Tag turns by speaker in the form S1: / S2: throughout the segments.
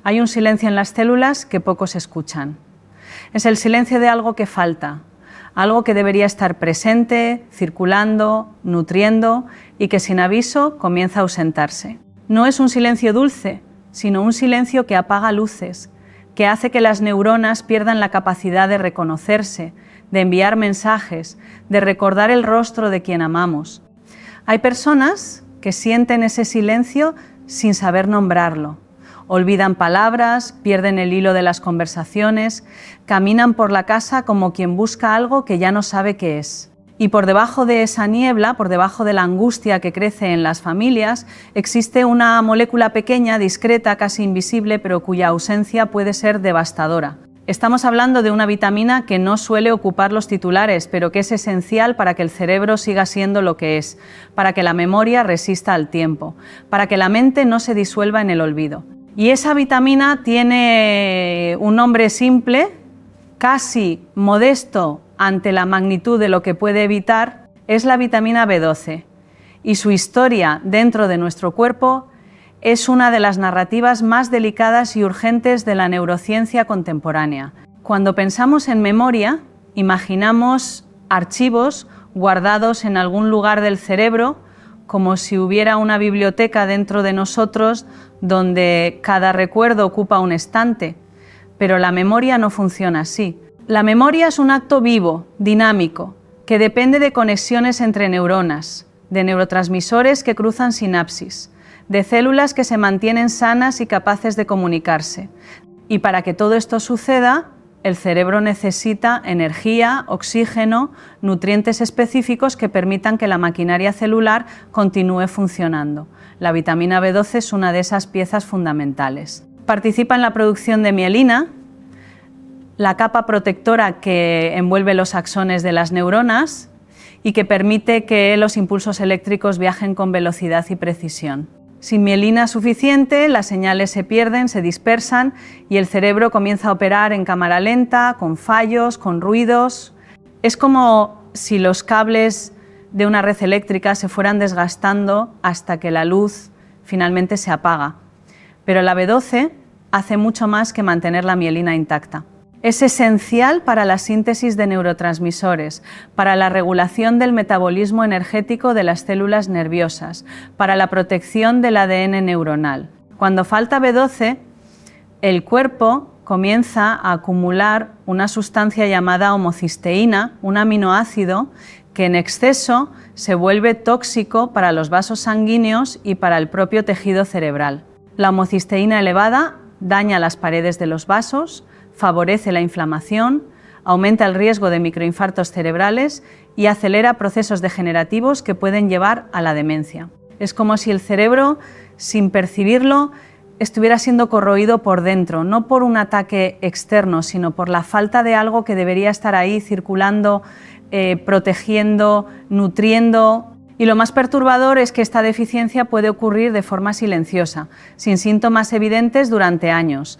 S1: Hay un silencio en las células que pocos escuchan. Es el silencio de algo que falta, algo que debería estar presente, circulando, nutriendo y que sin aviso comienza a ausentarse. No es un silencio dulce, sino un silencio que apaga luces, que hace que las neuronas pierdan la capacidad de reconocerse, de enviar mensajes, de recordar el rostro de quien amamos. Hay personas que sienten ese silencio sin saber nombrarlo. Olvidan palabras, pierden el hilo de las conversaciones, caminan por la casa como quien busca algo que ya no sabe qué es. Y por debajo de esa niebla, por debajo de la angustia que crece en las familias, existe una molécula pequeña, discreta, casi invisible, pero cuya ausencia puede ser devastadora. Estamos hablando de una vitamina que no suele ocupar los titulares, pero que es esencial para que el cerebro siga siendo lo que es, para que la memoria resista al tiempo, para que la mente no se disuelva en el olvido. Y esa vitamina tiene un nombre simple, casi modesto ante la magnitud de lo que puede evitar, es la vitamina B12. Y su historia dentro de nuestro cuerpo es una de las narrativas más delicadas y urgentes de la neurociencia contemporánea. Cuando pensamos en memoria, imaginamos archivos guardados en algún lugar del cerebro, como si hubiera una biblioteca dentro de nosotros donde cada recuerdo ocupa un estante. Pero la memoria no funciona así. La memoria es un acto vivo, dinámico, que depende de conexiones entre neuronas, de neurotransmisores que cruzan sinapsis, de células que se mantienen sanas y capaces de comunicarse. Y para que todo esto suceda, el cerebro necesita energía, oxígeno, nutrientes específicos que permitan que la maquinaria celular continúe funcionando. La vitamina B12 es una de esas piezas fundamentales. Participa en la producción de mielina, la capa protectora que envuelve los axones de las neuronas y que permite que los impulsos eléctricos viajen con velocidad y precisión. Sin mielina suficiente, las señales se pierden, se dispersan y el cerebro comienza a operar en cámara lenta, con fallos, con ruidos. Es como si los cables de una red eléctrica se fueran desgastando hasta que la luz finalmente se apaga. Pero la B12 hace mucho más que mantener la mielina intacta. Es esencial para la síntesis de neurotransmisores, para la regulación del metabolismo energético de las células nerviosas, para la protección del ADN neuronal. Cuando falta B12, el cuerpo comienza a acumular una sustancia llamada homocisteína, un aminoácido que en exceso se vuelve tóxico para los vasos sanguíneos y para el propio tejido cerebral. La homocisteína elevada daña las paredes de los vasos, favorece la inflamación, aumenta el riesgo de microinfartos cerebrales y acelera procesos degenerativos que pueden llevar a la demencia. Es como si el cerebro, sin percibirlo, estuviera siendo corroído por dentro, no por un ataque externo, sino por la falta de algo que debería estar ahí circulando, protegiendo, nutriendo. Y lo más perturbador es que esta deficiencia puede ocurrir de forma silenciosa, sin síntomas evidentes durante años.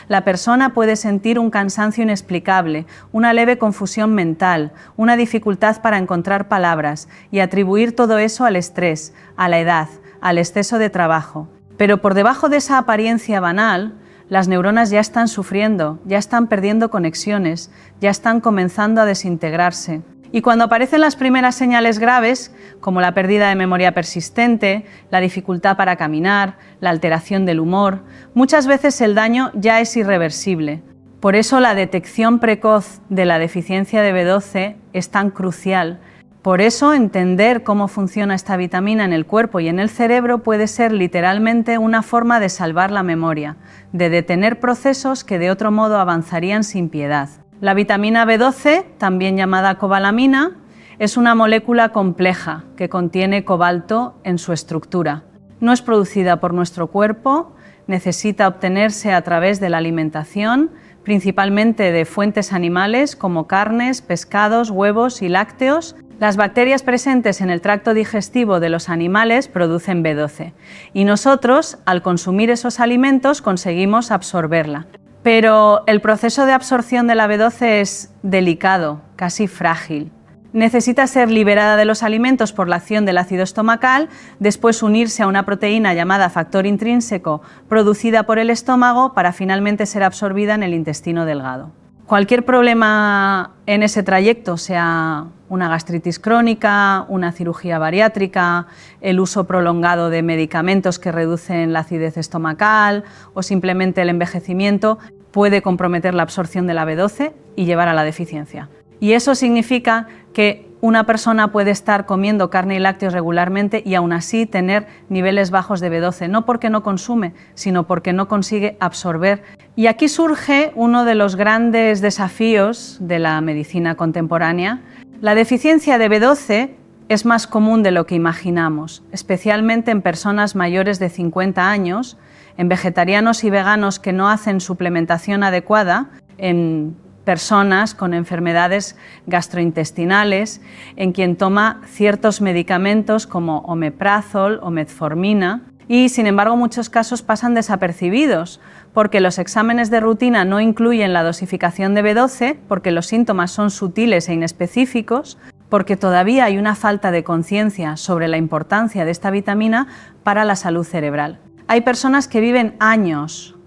S1: La persona puede sentir un cansancio inexplicable, una leve confusión mental, una dificultad para encontrar palabras y atribuir todo eso al estrés, a la edad, al exceso de trabajo. Pero por debajo de esa apariencia banal, las neuronas ya están sufriendo, ya están perdiendo conexiones, ya están comenzando a desintegrarse. Y cuando aparecen las primeras señales graves, como la pérdida de memoria persistente, la dificultad para caminar, la alteración del humor, muchas veces el daño ya es irreversible. Por eso la detección precoz de la deficiencia de B12 es tan crucial. Por eso entender cómo funciona esta vitamina en el cuerpo y en el cerebro puede ser literalmente una forma de salvar la memoria, de detener procesos que de otro modo avanzarían sin piedad. La vitamina B12, también llamada cobalamina, es una molécula compleja que contiene cobalto en su estructura. No es producida por nuestro cuerpo, necesita obtenerse a través de la alimentación, principalmente de fuentes animales como carnes, pescados, huevos y lácteos. Las bacterias presentes en el tracto digestivo de los animales producen B12 y nosotros, al consumir esos alimentos, conseguimos absorberla. Pero el proceso de absorción de la B12 es delicado, casi frágil. Necesita ser liberada de los alimentos por la acción del ácido estomacal, después unirse a una proteína llamada factor intrínseco producida por el estómago para finalmente ser absorbida en el intestino delgado. Cualquier problema en ese trayecto, sea una gastritis crónica, una cirugía bariátrica, el uso prolongado de medicamentos que reducen la acidez estomacal o simplemente el envejecimiento, puede comprometer la absorción de la B12 y llevar a la deficiencia. Y eso significa que una persona puede estar comiendo carne y lácteos regularmente y aún así tener niveles bajos de B12, no porque no consume, sino porque no consigue absorber. Y aquí surge uno de los grandes desafíos de la medicina contemporánea. La deficiencia de B12 es más común de lo que imaginamos, especialmente en personas mayores de 50 años, en vegetarianos y veganos que no hacen suplementación adecuada, en personas con enfermedades gastrointestinales, en quien toma ciertos medicamentos como omeprazol o metformina y, sin embargo, muchos casos pasan desapercibidos porque los exámenes de rutina no incluyen la dosificación de B12, porque los síntomas son sutiles e inespecíficos, porque todavía hay una falta de conciencia sobre la importancia de esta vitamina para la salud cerebral. Hay personas que viven años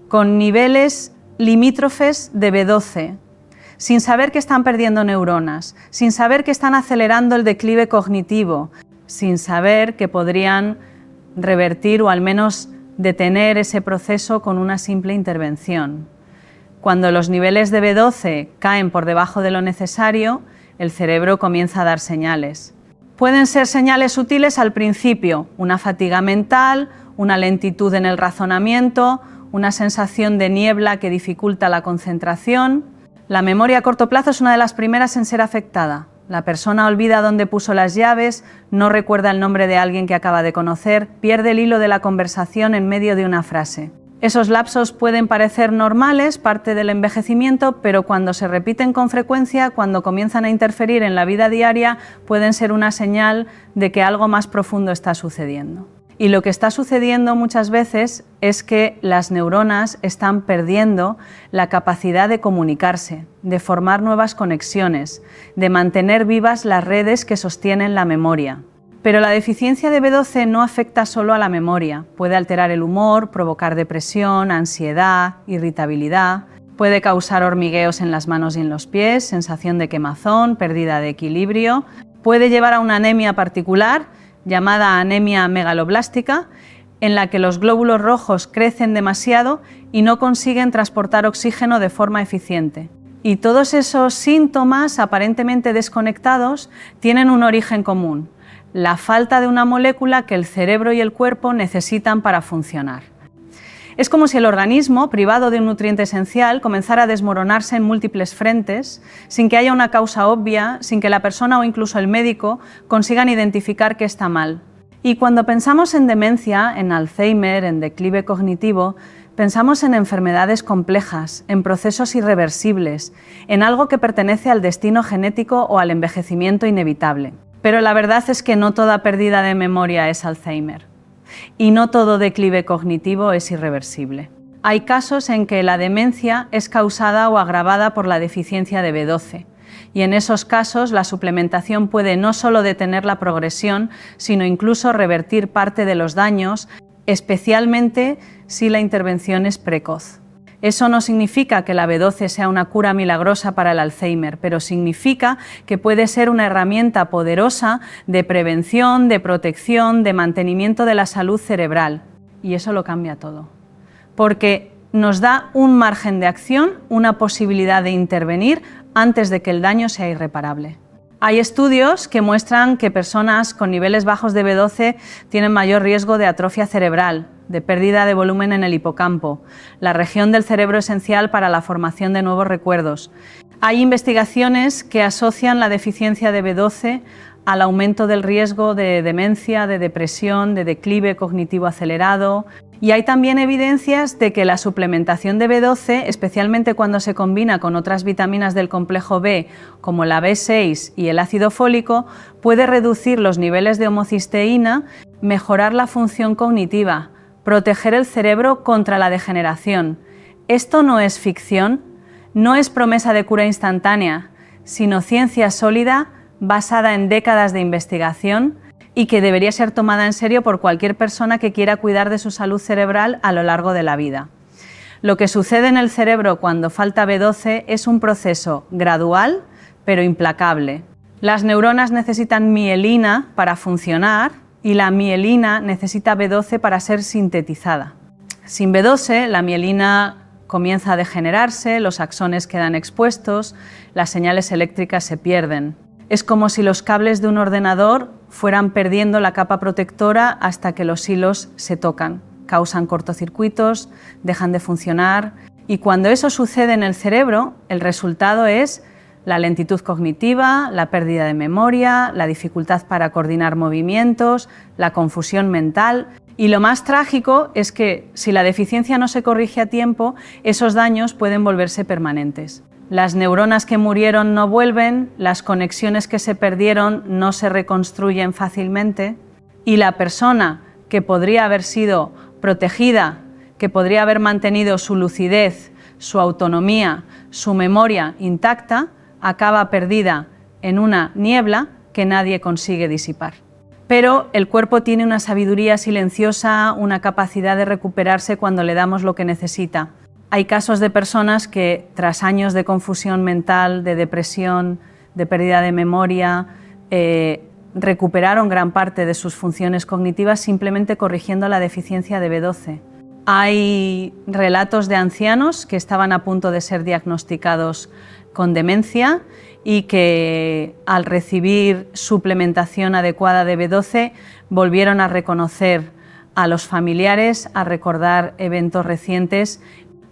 S1: con niveles limítrofes de B12, sin saber que están perdiendo neuronas, sin saber que están acelerando el declive cognitivo, sin saber que podrían revertir o al menos detener ese proceso con una simple intervención. Cuando los niveles de B12 caen por debajo de lo necesario, el cerebro comienza a dar señales. Pueden ser señales sutiles al principio, una fatiga mental, una lentitud en el razonamiento, una sensación de niebla que dificulta la concentración. La memoria a corto plazo es una de las primeras en ser afectada. La persona olvida dónde puso las llaves, no recuerda el nombre de alguien que acaba de conocer, pierde el hilo de la conversación en medio de una frase. Esos lapsos pueden parecer normales, parte del envejecimiento, pero cuando se repiten con frecuencia, cuando comienzan a interferir en la vida diaria, pueden ser una señal de que algo más profundo está sucediendo. Y lo que está sucediendo muchas veces es que las neuronas están perdiendo la capacidad de comunicarse, de formar nuevas conexiones, de mantener vivas las redes que sostienen la memoria. Pero la deficiencia de B12 no afecta solo a la memoria, puede alterar el humor, provocar depresión, ansiedad, irritabilidad, puede causar hormigueos en las manos y en los pies, sensación de quemazón, pérdida de equilibrio, puede llevar a una anemia particular, llamada anemia megaloblástica, en la que los glóbulos rojos crecen demasiado y no consiguen transportar oxígeno de forma eficiente. Y todos esos síntomas aparentemente desconectados tienen un origen común: la falta de una molécula que el cerebro y el cuerpo necesitan para funcionar. Es como si el organismo, privado de un nutriente esencial, comenzara a desmoronarse en múltiples frentes, sin que haya una causa obvia, sin que la persona o incluso el médico consigan identificar qué está mal. Y cuando pensamos en demencia, en Alzheimer, en declive cognitivo, pensamos en enfermedades complejas, en procesos irreversibles, en algo que pertenece al destino genético o al envejecimiento inevitable. Pero la verdad es que no toda pérdida de memoria es Alzheimer. Y no todo declive cognitivo es irreversible. Hay casos en que la demencia es causada o agravada por la deficiencia de B12, y en esos casos la suplementación puede no solo detener la progresión, sino incluso revertir parte de los daños, especialmente si la intervención es precoz. Eso no significa que la B12 sea una cura milagrosa para el Alzheimer, pero significa que puede ser una herramienta poderosa de prevención, de protección, de mantenimiento de la salud cerebral. Y eso lo cambia todo, porque nos da un margen de acción, una posibilidad de intervenir antes de que el daño sea irreparable. Hay estudios que muestran que personas con niveles bajos de B12 tienen mayor riesgo de atrofia cerebral, de pérdida de volumen en el hipocampo, la región del cerebro esencial para la formación de nuevos recuerdos. Hay investigaciones que asocian la deficiencia de B12 al aumento del riesgo de demencia, de depresión, de declive cognitivo acelerado. Y hay también evidencias de que la suplementación de B12, especialmente cuando se combina con otras vitaminas del complejo B, como la B6 y el ácido fólico, puede reducir los niveles de homocisteína, mejorar la función cognitiva, proteger el cerebro contra la degeneración. Esto no es ficción, no es promesa de cura instantánea, sino ciencia sólida basada en décadas de investigación y que debería ser tomada en serio por cualquier persona que quiera cuidar de su salud cerebral a lo largo de la vida. Lo que sucede en el cerebro cuando falta B12 es un proceso gradual pero implacable. Las neuronas necesitan mielina para funcionar y la mielina necesita B12 para ser sintetizada. Sin B12, la mielina comienza a degenerarse, los axones quedan expuestos, las señales eléctricas se pierden. Es como si los cables de un ordenador fueran perdiendo la capa protectora hasta que los hilos se tocan, causan cortocircuitos, dejan de funcionar y cuando eso sucede en el cerebro, el resultado es la lentitud cognitiva, la pérdida de memoria, la dificultad para coordinar movimientos, la confusión mental. Y lo más trágico es que si la deficiencia no se corrige a tiempo, esos daños pueden volverse permanentes. Las neuronas que murieron no vuelven, las conexiones que se perdieron no se reconstruyen fácilmente y la persona que podría haber sido protegida, que podría haber mantenido su lucidez, su autonomía, su memoria intacta, acaba perdida en una niebla que nadie consigue disipar. Pero el cuerpo tiene una sabiduría silenciosa, una capacidad de recuperarse cuando le damos lo que necesita. Hay casos de personas que tras años de confusión mental, de depresión, de pérdida de memoria, recuperaron gran parte de sus funciones cognitivas simplemente corrigiendo la deficiencia de B12. Hay relatos de ancianos que estaban a punto de ser diagnosticados con demencia y que al recibir suplementación adecuada de B12 volvieron a reconocer a los familiares, a recordar eventos recientes,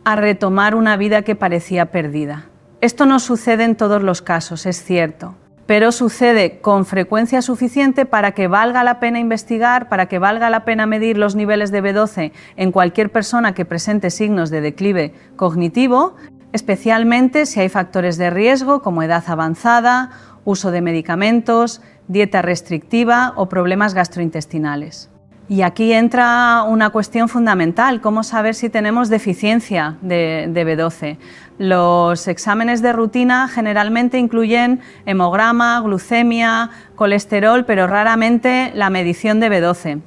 S1: a retomar una vida que parecía perdida. Esto no sucede en todos los casos, es cierto, pero sucede con frecuencia suficiente para que valga la pena investigar, para que valga la pena medir los niveles de B12 en cualquier persona que presente signos de declive cognitivo, especialmente si hay factores de riesgo como edad avanzada, uso de medicamentos, dieta restrictiva o problemas gastrointestinales. Y aquí entra una cuestión fundamental, cómo saber si tenemos deficiencia de B12. Los exámenes de rutina generalmente incluyen hemograma, glucemia, colesterol, pero raramente la medición de B12.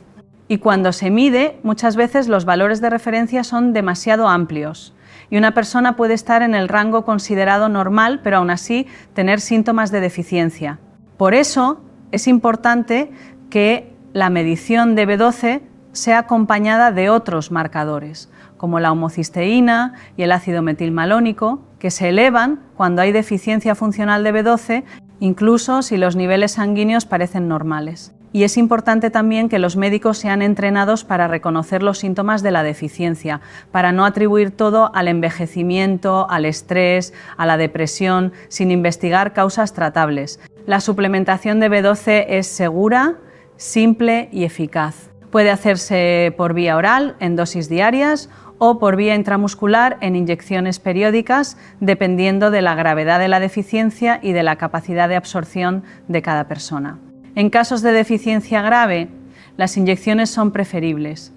S1: Y cuando se mide, muchas veces los valores de referencia son demasiado amplios. Y una persona puede estar en el rango considerado normal, pero aún así tener síntomas de deficiencia. Por eso es importante que la medición de B12 sea acompañada de otros marcadores, como la homocisteína y el ácido metilmalónico, que se elevan cuando hay deficiencia funcional de B12, incluso si los niveles sanguíneos parecen normales. Y es importante también que los médicos sean entrenados para reconocer los síntomas de la deficiencia, para no atribuir todo al envejecimiento, al estrés, a la depresión, sin investigar causas tratables. La suplementación de B12 es segura, simple y eficaz. Puede hacerse por vía oral, en dosis diarias, o por vía intramuscular, en inyecciones periódicas, dependiendo de la gravedad de la deficiencia y de la capacidad de absorción de cada persona. En casos de deficiencia grave, las inyecciones son preferibles,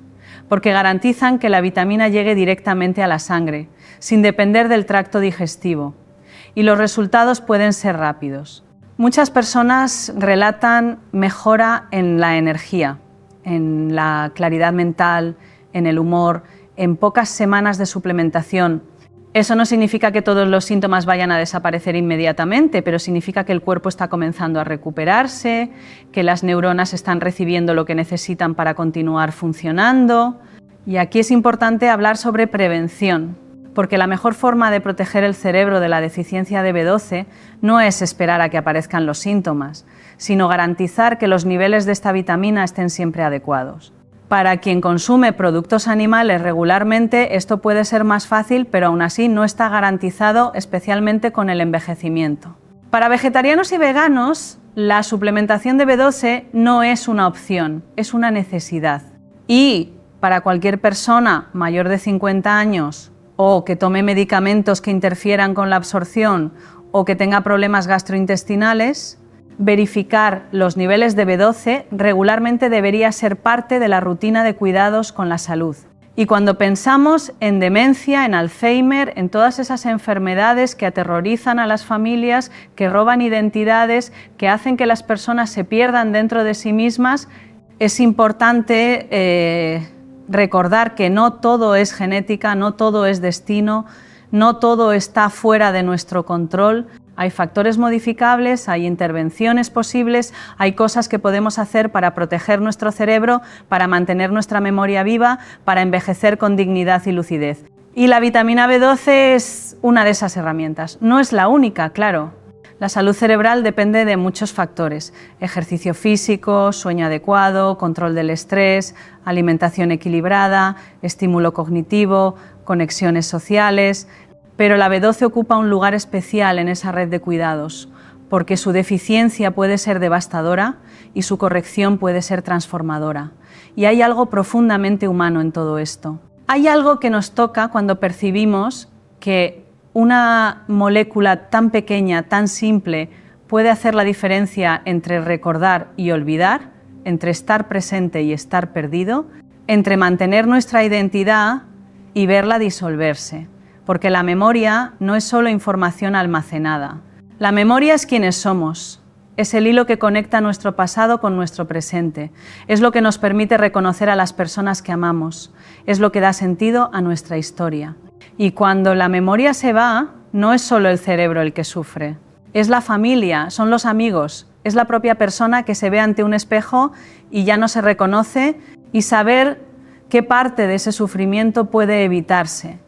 S1: porque garantizan que la vitamina llegue directamente a la sangre, sin depender del tracto digestivo, y los resultados pueden ser rápidos. Muchas personas relatan mejora en la energía, en la claridad mental, en el humor, en pocas semanas de suplementación. Eso no significa que todos los síntomas vayan a desaparecer inmediatamente, pero significa que el cuerpo está comenzando a recuperarse, que las neuronas están recibiendo lo que necesitan para continuar funcionando. Y aquí es importante hablar sobre prevención, porque la mejor forma de proteger el cerebro de la deficiencia de B12 no es esperar a que aparezcan los síntomas, sino garantizar que los niveles de esta vitamina estén siempre adecuados. Para quien consume productos animales regularmente esto puede ser más fácil, pero aún así no está garantizado, especialmente con el envejecimiento. Para vegetarianos y veganos, la suplementación de B12 no es una opción, es una necesidad. Y para cualquier persona mayor de 50 años o que tome medicamentos que interfieran con la absorción o que tenga problemas gastrointestinales, verificar los niveles de B12 regularmente debería ser parte de la rutina de cuidados con la salud. Y cuando pensamos en demencia, en Alzheimer, en todas esas enfermedades que aterrorizan a las familias, que roban identidades, que hacen que las personas se pierdan dentro de sí mismas, es importante recordar que no todo es genética, no todo es destino, no todo está fuera de nuestro control. Hay factores modificables, hay intervenciones posibles, hay cosas que podemos hacer para proteger nuestro cerebro, para mantener nuestra memoria viva, para envejecer con dignidad y lucidez. Y la vitamina B12 es una de esas herramientas. No es la única, claro. La salud cerebral depende de muchos factores: ejercicio físico, sueño adecuado, control del estrés, alimentación equilibrada, estímulo cognitivo, conexiones sociales. Pero la B12 ocupa un lugar especial en esa red de cuidados, porque su deficiencia puede ser devastadora y su corrección puede ser transformadora. Y hay algo profundamente humano en todo esto. Hay algo que nos toca cuando percibimos que una molécula tan pequeña, tan simple, puede hacer la diferencia entre recordar y olvidar, entre estar presente y estar perdido, entre mantener nuestra identidad y verla disolverse. Porque la memoria no es solo información almacenada. La memoria es quienes somos, es el hilo que conecta nuestro pasado con nuestro presente, es lo que nos permite reconocer a las personas que amamos, es lo que da sentido a nuestra historia. Y cuando la memoria se va, no es solo el cerebro el que sufre, es la familia, son los amigos, es la propia persona que se ve ante un espejo y ya no se reconoce, y saber qué parte de ese sufrimiento puede evitarse.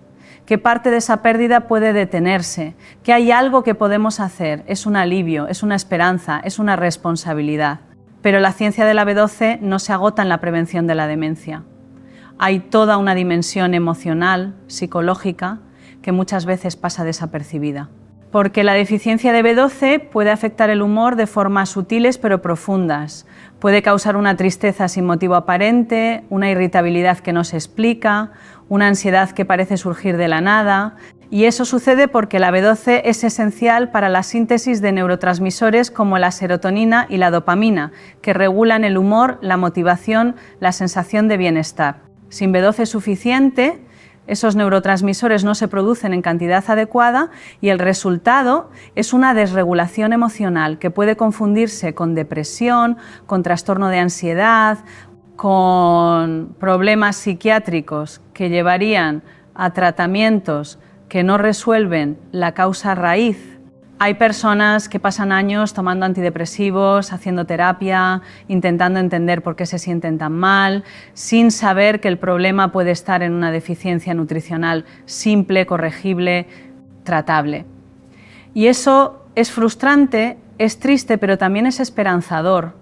S1: ¿Qué parte de esa pérdida puede detenerse? ¿Que hay algo que podemos hacer? Es un alivio, es una esperanza, es una responsabilidad. Pero la ciencia de la B12 no se agota en la prevención de la demencia. Hay toda una dimensión emocional, psicológica, que muchas veces pasa desapercibida. Porque la deficiencia de B12 puede afectar el humor de formas sutiles pero profundas. Puede causar una tristeza sin motivo aparente, una irritabilidad que no se explica, una ansiedad que parece surgir de la nada. Y eso sucede porque la B12 es esencial para la síntesis de neurotransmisores como la serotonina y la dopamina, que regulan el humor, la motivación, la sensación de bienestar. Sin B12 suficiente, esos neurotransmisores no se producen en cantidad adecuada y el resultado es una desregulación emocional que puede confundirse con depresión, con trastorno de ansiedad, con problemas psiquiátricos que llevarían a tratamientos que no resuelven la causa raíz. Hay personas que pasan años tomando antidepresivos, haciendo terapia, intentando entender por qué se sienten tan mal, sin saber que el problema puede estar en una deficiencia nutricional simple, corregible, tratable. Y eso es frustrante, es triste, pero también es esperanzador,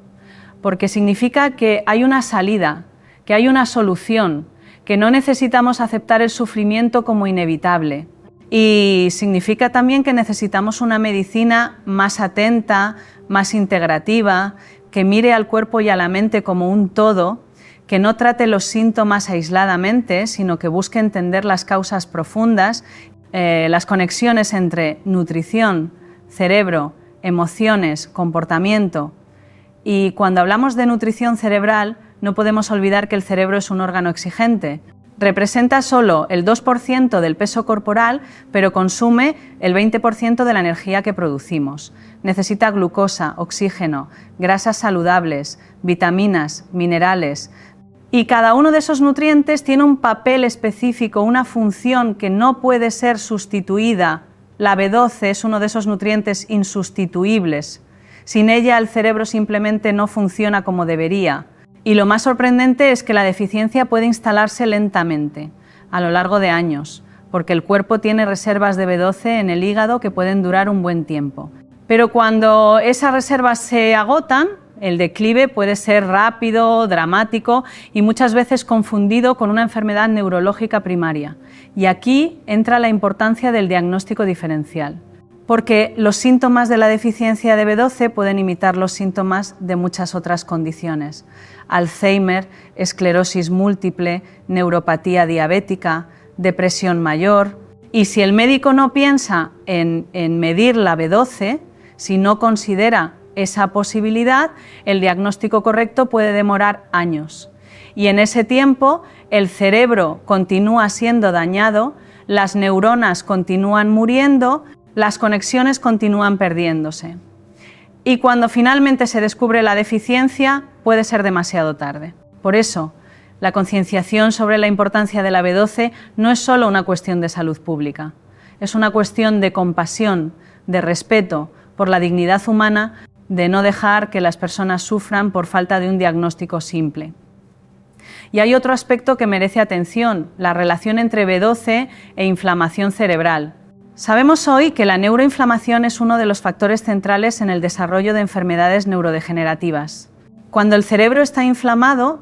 S1: porque significa que hay una salida, que hay una solución, que no necesitamos aceptar el sufrimiento como inevitable. Y significa también que necesitamos una medicina más atenta, más integrativa, que mire al cuerpo y a la mente como un todo, que no trate los síntomas aisladamente, sino que busque entender las causas profundas, las conexiones entre nutrición, cerebro, emociones, comportamiento. Y cuando hablamos de nutrición cerebral, no podemos olvidar que el cerebro es un órgano exigente. Representa solo el 2% del peso corporal, pero consume el 20% de la energía que producimos. Necesita glucosa, oxígeno, grasas saludables, vitaminas, minerales. Y cada uno de esos nutrientes tiene un papel específico, una función que no puede ser sustituida. La B12 es uno de esos nutrientes insustituibles. Sin ella el cerebro simplemente no funciona como debería. Y lo más sorprendente es que la deficiencia puede instalarse lentamente, a lo largo de años, porque el cuerpo tiene reservas de B12 en el hígado que pueden durar un buen tiempo. Pero cuando esas reservas se agotan, el declive puede ser rápido, dramático y muchas veces confundido con una enfermedad neurológica primaria. Y aquí entra la importancia del diagnóstico diferencial, porque los síntomas de la deficiencia de B12 pueden imitar los síntomas de muchas otras condiciones: Alzheimer, esclerosis múltiple, neuropatía diabética, depresión mayor. Y si el médico no piensa en medir la B12, si no considera esa posibilidad, el diagnóstico correcto puede demorar años. Y en ese tiempo el cerebro continúa siendo dañado, las neuronas continúan muriendo, las conexiones continúan perdiéndose. Y cuando finalmente se descubre la deficiencia, puede ser demasiado tarde. Por eso, la concienciación sobre la importancia de la B12 no es solo una cuestión de salud pública, es una cuestión de compasión, de respeto por la dignidad humana, de no dejar que las personas sufran por falta de un diagnóstico simple. Y hay otro aspecto que merece atención, la relación entre B12 e inflamación cerebral. Sabemos hoy que la neuroinflamación es uno de los factores centrales en el desarrollo de enfermedades neurodegenerativas. Cuando el cerebro está inflamado,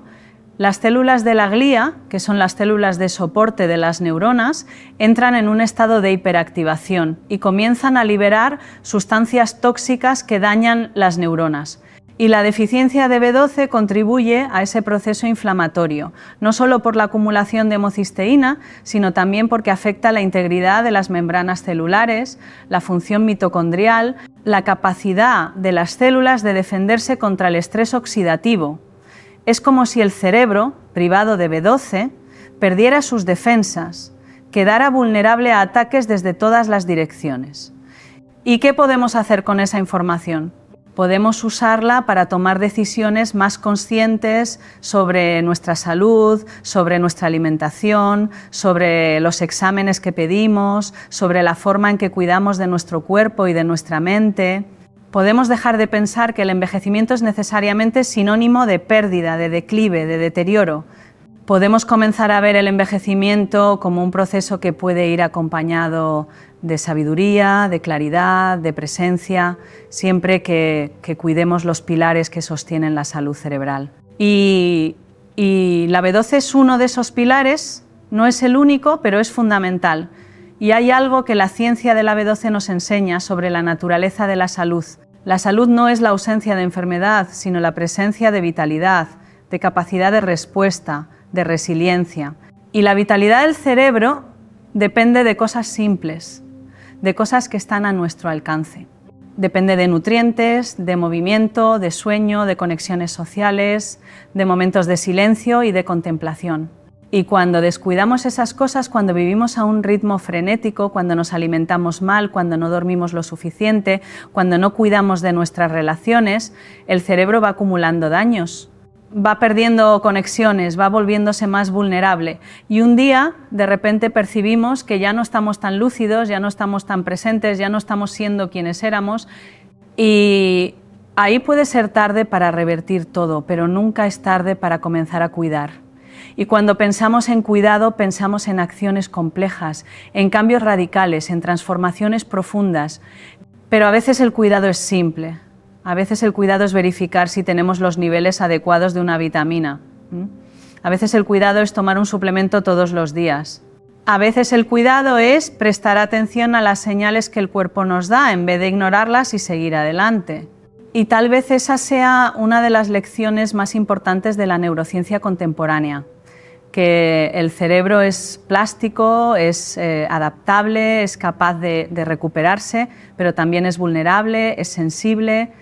S1: las células de la glía, que son las células de soporte de las neuronas, entran en un estado de hiperactivación y comienzan a liberar sustancias tóxicas que dañan las neuronas. Y la deficiencia de B12 contribuye a ese proceso inflamatorio, no solo por la acumulación de homocisteína, sino también porque afecta la integridad de las membranas celulares, la función mitocondrial, la capacidad de las células de defenderse contra el estrés oxidativo. Es como si el cerebro, privado de B12, perdiera sus defensas, quedara vulnerable a ataques desde todas las direcciones. ¿Y qué podemos hacer con esa información? Podemos usarla para tomar decisiones más conscientes sobre nuestra salud, sobre nuestra alimentación, sobre los exámenes que pedimos, sobre la forma en que cuidamos de nuestro cuerpo y de nuestra mente. Podemos dejar de pensar que el envejecimiento es necesariamente sinónimo de pérdida, de declive, de deterioro. Podemos comenzar a ver el envejecimiento como un proceso que puede ir acompañado de sabiduría, de claridad, de presencia, siempre que cuidemos los pilares que sostienen la salud cerebral. Y la B12 es uno de esos pilares, no es el único, pero es fundamental. Y hay algo que la ciencia de la B12 nos enseña sobre la naturaleza de la salud. La salud no es la ausencia de enfermedad, sino la presencia de vitalidad, de capacidad de respuesta, de resiliencia. Y la vitalidad del cerebro depende de cosas simples, de cosas que están a nuestro alcance. Depende de nutrientes, de movimiento, de sueño, de conexiones sociales, de momentos de silencio y de contemplación. Y cuando descuidamos esas cosas, cuando vivimos a un ritmo frenético, cuando nos alimentamos mal, cuando no dormimos lo suficiente, cuando no cuidamos de nuestras relaciones, el cerebro va acumulando daños, va perdiendo conexiones, va volviéndose más vulnerable. Y un día, de repente, percibimos que ya no estamos tan lúcidos, ya no estamos tan presentes, ya no estamos siendo quienes éramos. Y ahí puede ser tarde para revertir todo, pero nunca es tarde para comenzar a cuidar. Y cuando pensamos en cuidado, pensamos en acciones complejas, en cambios radicales, en transformaciones profundas. Pero a veces el cuidado es simple. A veces el cuidado es verificar si tenemos los niveles adecuados de una vitamina. A veces el cuidado es tomar un suplemento todos los días. A veces el cuidado es prestar atención a las señales que el cuerpo nos da en vez de ignorarlas y seguir adelante. Y tal vez esa sea una de las lecciones más importantes de la neurociencia contemporánea, que el cerebro es plástico, es adaptable, es capaz de recuperarse, pero también es vulnerable, es sensible,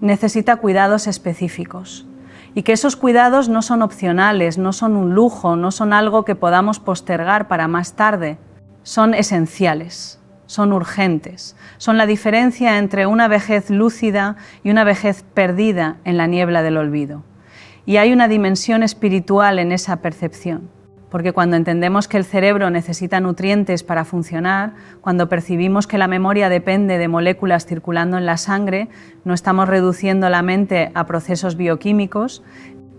S1: necesita cuidados específicos. Y que esos cuidados no son opcionales, no son un lujo, no son algo que podamos postergar para más tarde, son esenciales, son urgentes, son la diferencia entre una vejez lúcida y una vejez perdida en la niebla del olvido. Y hay una dimensión espiritual en esa percepción, porque cuando entendemos que el cerebro necesita nutrientes para funcionar, cuando percibimos que la memoria depende de moléculas circulando en la sangre, no estamos reduciendo la mente a procesos bioquímicos,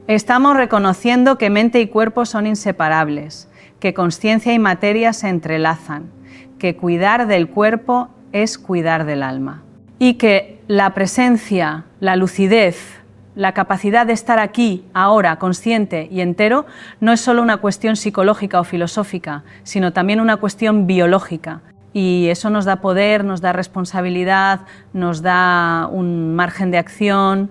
S1: estamos reconociendo que mente y cuerpo son inseparables, que consciencia y materia se entrelazan, que cuidar del cuerpo es cuidar del alma. Y que la presencia, la lucidez, la capacidad de estar aquí, ahora, consciente y entero, no es solo una cuestión psicológica o filosófica, sino también una cuestión biológica. Y eso nos da poder, nos da responsabilidad, nos da un margen de acción,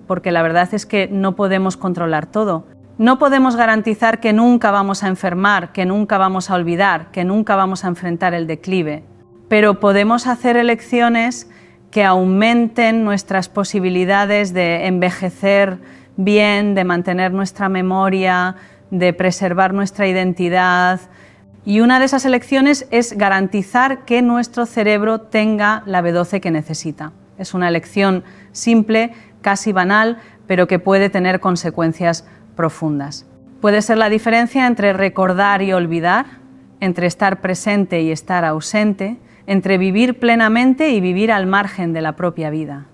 S1: porque la verdad es que no podemos controlar todo. No podemos garantizar que nunca vamos a enfermar, que nunca vamos a olvidar, que nunca vamos a enfrentar el declive, pero podemos hacer elecciones que aumenten nuestras posibilidades de envejecer bien, de mantener nuestra memoria, de preservar nuestra identidad. Y una de esas elecciones es garantizar que nuestro cerebro tenga la B12 que necesita. Es una elección simple, casi banal, pero que puede tener consecuencias profundas. Puede ser la diferencia entre recordar y olvidar, entre estar presente y estar ausente, entre vivir plenamente y vivir al margen de la propia vida.